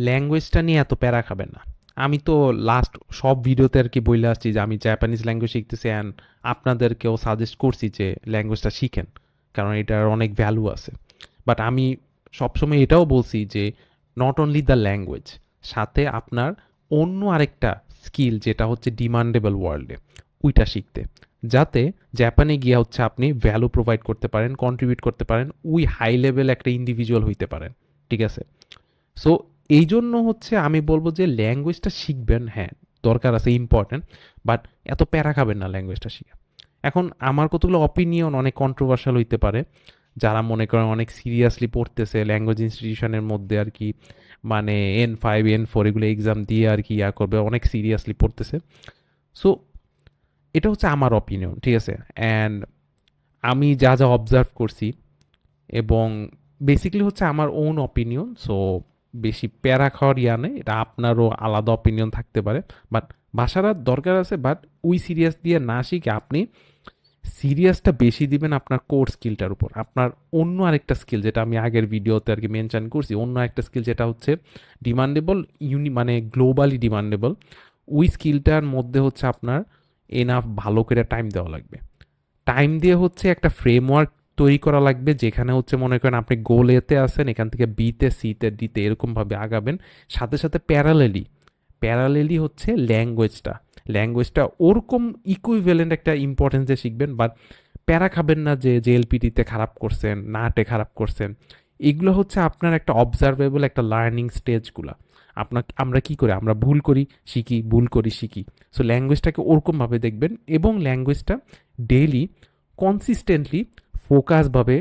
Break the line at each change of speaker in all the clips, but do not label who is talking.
ল্যাঙ্গুয়েজটা নিয়ে এত প্যারা খাবেন না। আমি তো লাস্ট সব ভিডিওতে আর কি বলে আসছি যে আমি জাপানিজ ল্যাঙ্গুয়েজ শিখতেছি, অ্যান্ড আপনাদেরকেও সাজেস্ট করছি যে ল্যাঙ্গুয়েজটা শিখেন, কারণ এটার অনেক ভ্যালু আছে। বাট আমি সবসময় এটাও বলছি যে নট অনলি দ্য ল্যাঙ্গুয়েজ, সাথে আপনার অন্য আরেকটা স্কিল যেটা হচ্ছে ডিমান্ডেবল ওয়ার্ল্ডে, ওইটা শিখতে, যাতে জাপানে গিয়ে হচ্ছে আপনি ভ্যালু প্রোভাইড করতে পারেন, কন্ট্রিবিউট করতে পারেন, ওই হাই লেভেল একটা ইন্ডিভিজুয়াল হইতে পারেন। ঠিক আছে? সো এই জন্য হচ্ছে আমি বলবো যে ল্যাঙ্গুয়েজটা শিখবেন, হ্যাঁ দরকার আছে, ইম্পর্ট্যান্ট, বাট এত প্যারা খাবেন না ল্যাঙ্গুয়েজটা শিখে। এখন আমার কতগুলো অপিনিয়ন অনেক কন্ট্রোভার্সাল হইতে পারে, যারা মনে করেন অনেক সিরিয়াসলি পড়তেছে ল্যাঙ্গুয়েজ ইনস্টিটিউশনের মধ্যে আর কি, মানে N5 N4 এগুলো এক্সাম দিয়ে আর কি ইয়া করবে, অনেক সিরিয়াসলি পড়তেছে। সো এটা হচ্ছে আমার অপিনিয়ন, ঠিক আছে? অ্যান্ড আমি যা যা অবজার্ভ করছি, এবং বেসিক্যালি হচ্ছে আমার ওন অপিনিয়ন। সো বেশি প্যারা খাওয়ার ইয়া নেই, এটা আপনারও আলাদা অপিনিয়ন থাকতে পারে। বাট ভাষাটা দরকার আছে, বাট ওই সিরিয়াস দিয়ে না শিখে আপনি সিরিয়াসটা বেশি দিবেন আপনার কোর স্কিলটার উপর। আপনার অন্য আরেকটা স্কিল যেটা আমি আগের ভিডিওতে আর কি মেনশন করছি, অন্য একটা স্কিল যেটা হচ্ছে ডিমান্ডেবল, মানে গ্লোবালি ডিমান্ডেবল, ওই স্কিলটার মধ্যে হচ্ছে আপনার এনাফ ভালো করে টাইম দেওয়া লাগবে। টাইম দিয়ে হচ্ছে একটা ফ্রেমওয়ার্ক তৈরি করা লাগবে, যেখানে হচ্ছে মনে করেন আপনি গোল এতে আসেন, এখান থেকে বিতে সিতে ডিতে এরকমভাবে আগাবেন। সাথে সাথে প্যারালেলি হচ্ছে ল্যাঙ্গুয়েজটা ওরকম ইকুইভ্যালেন্ট একটা ইম্পর্টেন্সে শিখবেন। বাট প্যারা খাবেন না যে জেএলপিটিতে খারাপ করছেন, নাটে খারাপ করছেন। এগুলো হচ্ছে আপনার একটা অবজারভেবল একটা লার্নিং স্টেজগুলো। আমরা কি করি, আমরা ভুল করি শিখি, ভুল করি শিখি। সো ল্যাঙ্গুয়েজটাকে ওরকমভাবে দেখবেন, এবং ল্যাঙ্গুয়েজটা ডেইলি কনসিস্টেন্টলি ফোকাসভাবে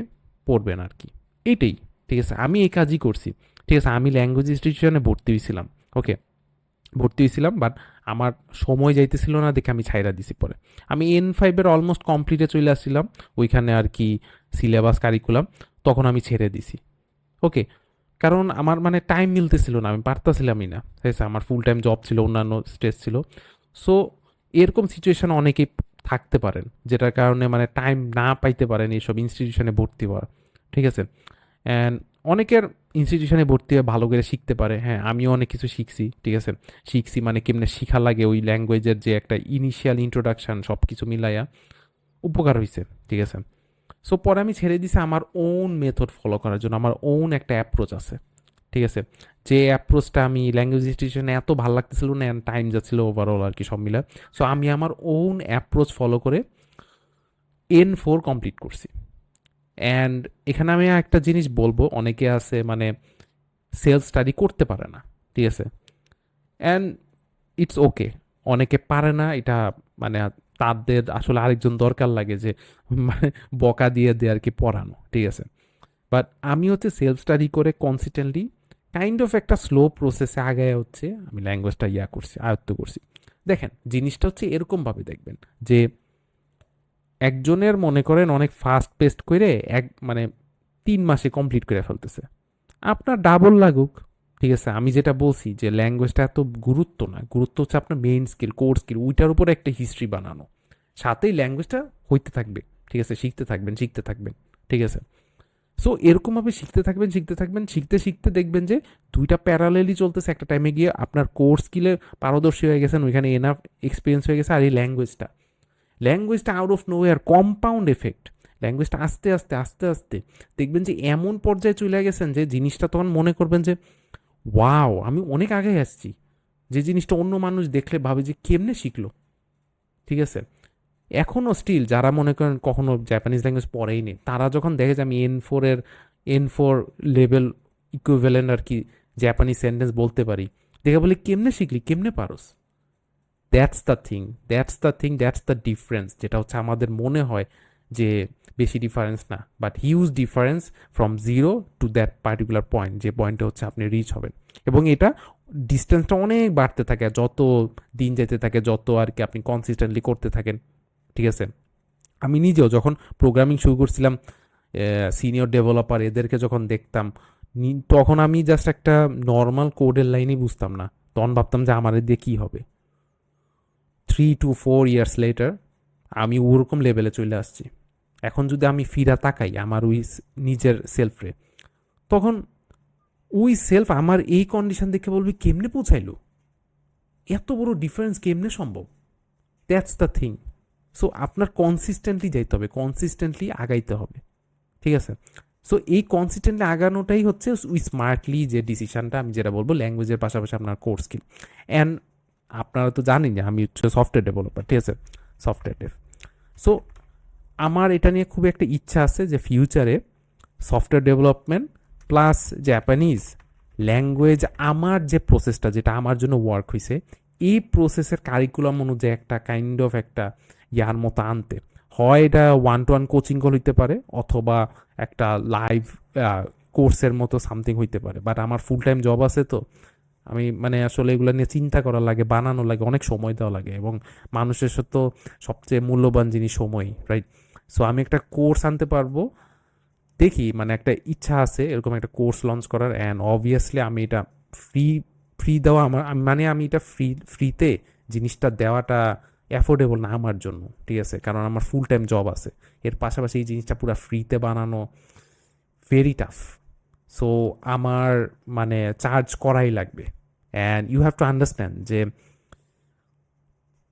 পড়বেন আর কি। এটাই। ঠিক আছে? আমি এই কাজই করছি। ঠিক আছে? আমি ল্যাঙ্গুয়েজ ইনস্টিটিউশনে ভর্তি হয়েছিলাম। ওকে, ভর্তি হয়েছিলাম, বাট আমার সময় যাইতেছিল না দেখে আমি ছাইরা দিছি পরে। আমি N5 অলমোস্ট কমপ্লিটে চলে আসছিলাম, ওইখানে আর কি সিলেবাস কারিকুলাম, তখন আমি ছেড়ে দিছি। ওকে, কারণ আমার মানে টাইম মিলতেছিল না, আমি পারতাছিলামই না। ঠিক আছে? আমার ফুল টাইম জব ছিল, অন্যান্য স্ট্রেস ছিল। সো এরকম সিচুয়েশন অনেকেই থাকতে পারেন, যেটার কারণে মানে টাইম না পাইতে পারেন এইসব ইনস্টিটিউশনে ভর্তি হওয়ার। ঠিক আছে? অ্যান্ড অনেকের ইনস্টিটিউশনে ভর্তি হয়ে ভালো করে শিখতে পারে। হ্যাঁ, আমিও অনেক কিছু শিখছি। ঠিক আছে? শিখছি মানে কেমনে শিখা লাগে, ওই ল্যাঙ্গুয়েজের যে একটা ইনিশিয়াল ইন্ট্রোডাকশন, সব কিছু মিলাইয়া উপকার হয়েছে। ঠিক আছে? সো পরে আমি ছেড়ে দিছি আমার ওন মেথড ফলো করার জন্য, আমার ওন একটা অ্যাপ্রোচ আছে। ঠিক আছে? যে অ্যাপ্রোচটা আমি ল্যাঙ্গুয়েজ ইনস্টিটিউশনে এত ভালো লাগতেছিল না, টাইম যাচ্ছিল ওভারঅল আর কি সব মিলে। সো আমি আমার ওন অ্যাপ্রোচ ফলো করে N4 কমপ্লিট করছি। অ্যান্ড এখানে আমি একটা জিনিস বলবো, অনেকে আছে মানে সেলফ স্টাডি করতে পারে না। ঠিক আছে? অ্যান্ড ইটস ওকে, অনেকে পারে না এটা, মানে তাদের আসলে আরেকজন দরকার লাগে যে মানে বকা দিয়ে দিয়ে আর কি পড়ানো। ঠিক আছে? বাট আমি হচ্ছে সেলফ স্টাডি করে কনসিস্টেন্টলি কাইন্ড অফ একটা স্লো প্রসেসে আগায় হচ্ছে আমি ল্যাঙ্গুয়েজটা করছি, আয়ত্ত করছি। দেখেন জিনিসটা হচ্ছে এরকমভাবে দেখবেন যে একজনের মনে করেন অনেক ফাস্ট পেস্ট করে মানে 3 মাসে কমপ্লিট করে ফেলতেছে, আপনার ডাবল লাগুক। ঠিক আছে? আমি যেটা বলছি যে ল্যাঙ্গুয়েজটা এত গুরুত্ব না, গুরুত্ব হচ্ছে আপনার মেইন স্কিল, কোর স্কিল, ওইটার উপরে একটা হিস্ট্রি বানানো, সাথেই ল্যাঙ্গুয়েজটা হইতে থাকবে। ঠিক আছে? শিখতে থাকবেন। ঠিক আছে? সো এরকমভাবে শিখতে থাকবেন, শিখতে শিখতে দেখবেন যে দুইটা প্যারালেলই চলতেছে। একটা টাইমে গিয়ে আপনার কোর স্কিলে পারদর্শী হয়ে গেছেন, ওইখানে এনাফ এক্সপিরিয়েন্স হয়ে গেছে। আর এই ল্যাঙ্গুয়েজটা out of nowhere compound effect, ল্যাঙ্গুয়েজটা আস্তে আস্তে দেখবেন যে এমন পর্যায়ে চলে গেছেন যে জিনিসটা তখন মনে করবেন যে ওয়াও, আমি অনেক আগে আসছি। যে জিনিসটা অন্য মানুষ দেখলে ভাবে যে কেমনে শিখলো। ঠিক আছে? এখনও স্টিল যারা মনে করেন কখনো জাপানিজ ল্যাঙ্গুয়েজ পড়েই নি, তারা যখন দেখে যে আমি N4 লেভেল ইকুইভ্যালেন্ট আর কি জাপানিজ সেন্টেন্স বলতে পারি, দেখে বলে কেমনে শিখলি, কেমনে পারোস। দ্যাটস দ্য ডিফারেন্স, যেটা হচ্ছে আমাদের মনে হয় যে বেশি ডিফারেন্স না, but huge difference from zero to that particular point, যে পয়েন্টে হচ্ছে আপনি রিচ হবেন। এবং এটা ডিস্টেন্সটা অনেক বাড়তে থাকে যত দিন যেতে থাকে, যত আর কি আপনি কনসিস্টেন্টলি করতে থাকেন। ঠিক আছে? আমি নিজেও যখন প্রোগ্রামিং শুরু করছিলাম, সিনিয়র ডেভেলপার এদেরকে যখন দেখতাম, তখন আমি জাস্ট একটা নর্মাল কোডের লাইনই বুঝতাম না। তখন ভাবতাম যে আমার দিয়ে কী হবে। 3 to 4 years লেটার আমি ওরকম লেভেলে চলে আসছি। এখন যদি আমি ফিরা তাকাই আমার ওই নিজের সেলফরে, তখন ওই সেলফ আমার এই কন্ডিশন দেখে বলবি কেমনে পৌঁছাইলো, এত বড় ডিফারেন্স কেমনে সম্ভব? That's the thing. সো আপনার কনসিস্টেন্টলি যাইতে হবে, কনসিস্টেন্টলি আগাইতে হবে, ঠিক আছে? সো এই কনসিস্টেন্টলি আগানোটাই হচ্ছে ওই স্মার্টলি যে ডিসিশনটা আমি যেটা বলবো, ল্যাঙ্গুয়েজের পাশাপাশি আপনার কোর স্কিল। অ্যান্ড আপনারা তো জানেন যে আমি হচ্ছে সফটওয়্যার ডেভেলপার, ঠিক আছে, সফটওয়্যার ডেভ। সো আমার এটা নিয়ে খুব একটা ইচ্ছা আছে যে ফিউচারে software development plus Japanese language, আমার যে প্রসেসটা যেটা আমার জন্য ওয়ার্ক হয়েছে, এই প্রসেসের কারিকুলাম অনুযায়ী একটা কাইন্ড অফ একটা ইয়ার মতো আনতে হয়। এটা one to one coaching call হইতে পারে, অথবা একটা লাইভ কোর্সের মতো সামথিং হইতে পারে। বাট আমার ফুল টাইম জব আছে, তো আমি মানে আসলে এগুলো নিয়ে চিন্তা করা লাগে, বানানো লাগে, অনেক সময় দেওয়া লাগে, এবং মানুষের সাথে তো সবচেয়ে মূল্যবান জিনিস সময়, রাইট? সো আমি একটা কোর্স আনতে পারবো, দেখি, মানে একটা ইচ্ছা আছে এরকম একটা কোর্স লঞ্চ করার। অ্যান্ড অবভিয়াসলি আমি এটা ফ্রি ফ্রি দেওয়া আমার মানে আমি এটা ফ্রিতে জিনিসটা দেওয়াটা অ্যাফোর্ডেবল না আমার জন্য, ঠিক আছে? কারণ আমার ফুল টাইম জব আছে, এর পাশাপাশি এই জিনিসটা পুরো ফ্রিতে বানানো ভেরি টাফ। সো আমার মানে চার্জ করাই লাগবে। And you have to understand যে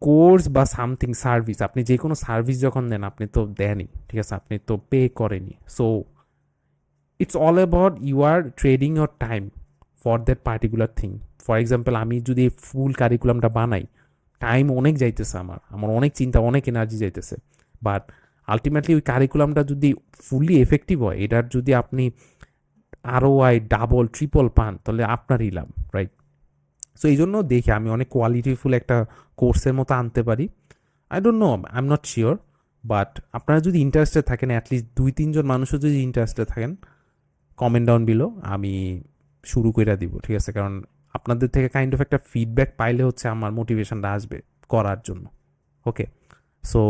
কোর্স বা সামথিং সার্ভিস, আপনি যে কোনো সার্ভিস যখন দেন আপনি তো দেনই, ঠিক আছে, আপনি তো পে করেনি। So it's all about you are trading your time for that particular thing. For example আমি যদি ফুল কারিকুলামটা বানাই, টাইম অনেক যাইতেছে, আমার আমার অনেক চিন্তা, অনেক এনার্জি যাইতেছে। বাট আলটিমেটলি ওই কারিকুলামটা যদি ফুললি এফেক্টিভ হয়, এটার যদি আপনি আরও আই ডাবল ট্রিপল পান, তাহলে আপনারই লাভ, রাইট? সো এই জন্য দেখি আমি অনেক কোয়ালিটিফুল একটা কোর্সের মতো আনতে পারি। I don't no, I am not sure. But আপনারা যদি ইন্টারেস্টেড থাকেন, অ্যাটলিস্ট 2-3 জন মানুষও যদি ইন্টারেস্টেড থাকেন, কমেন্ট ডাউন বিলো, আমি শুরু করে দিব, ঠিক আছে? কারণ আপনাদের থেকে কাইন্ড অফ একটা ফিডব্যাক পাইলে হচ্ছে আমার মোটিভেশনটা আসবে করার জন্য। ওকে, সো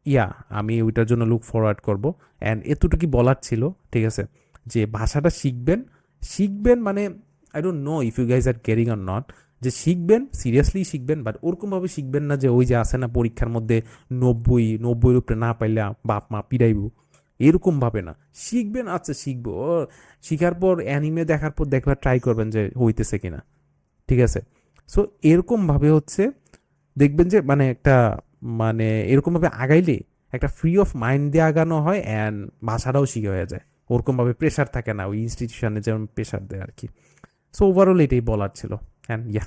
ইয়া, আমি ওইটার জন্য লুক ফরওয়ার্ড করব। অ্যান্ড এতটুকু বলার ছিল, ঠিক আছে, যে ভাষাটা শিখবেন, শিখবেন মানে I don't know if you guys are caring or not, যে শিখবেন সিরিয়াসলি শিখবেন, বাট ওরকমভাবে শিখবেন না যে ওই যে আসে না পরীক্ষার মধ্যে 90 উপরে না পাইলে বাপ মা পিড়াইব, এরকম ভাবে না। শিখবেন, আচ্ছা শিখবো, শিখার পর অ্যানিমে দেখার পর দেখবার ট্রাই করবেন যে হইতেছে কিনা, ঠিক আছে? সো এরকমভাবে হচ্ছে দেখবেন যে মানে একটা মানে এরকমভাবে আগাইলে একটা ফ্রি অফ মাইন্ড দিয়ে আগানো হয়, অ্যান্ড ভাষাটাও শিখে হয়ে যায়। ওরকমভাবে প্রেশার থাকে না ওই ইনস্টিটিউশনে যেমন প্রেশার দেয় আর কি। সো ওভারঅল এটাই বলার ছিল। And yeah.